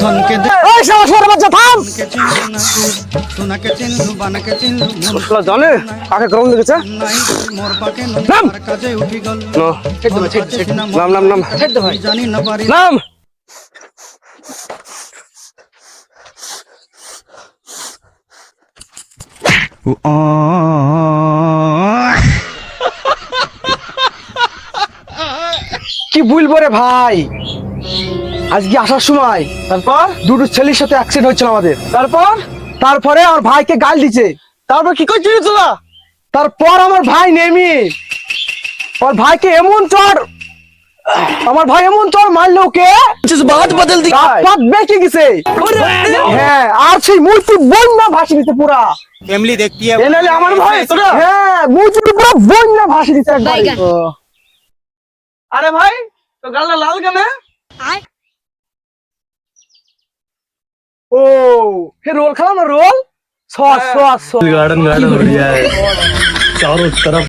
ধনকে দে এই সমস্যার বাচ্চা থাম কে চিনলু না সোনাকে চিনলু বানাকে চিনলু শালা জানে কাকে গরম লেগেছে নাই মোর পাকে নই নাম। আর কাজে উঠি গল নো নাম নাম নাম জানি না পারি নাম কি বলবো রে ভাই আজকে আসার সময় তারপর দুটো ছেলের সাথে অ্যাক্সিডেন্ট হচ্ছিল আমাদের তারপরে আমার ভাইকে গাল দিছে তারপর কি করছিস তোরা তারপর আমার ভাই নেমি ওর ভাইকে এমন চড় আমার ভাই এমন চড় মারলো ওকে বাত বদল দি বাত বেঁকে গেছে হ্যাঁ আর সেই মূর্তি বন্যা ভাসি দিতে পুরা फैमिली देखती है এনালে আমার ভাই তোরা হ্যাঁ মূর্তি পুরো বন্যা ভাসি দিতে একবার আরে ভাই তো গালটা লাল কেন ও হে रोल খেলা না role sauce sauce garden garden बढ़िया है चारों तरफ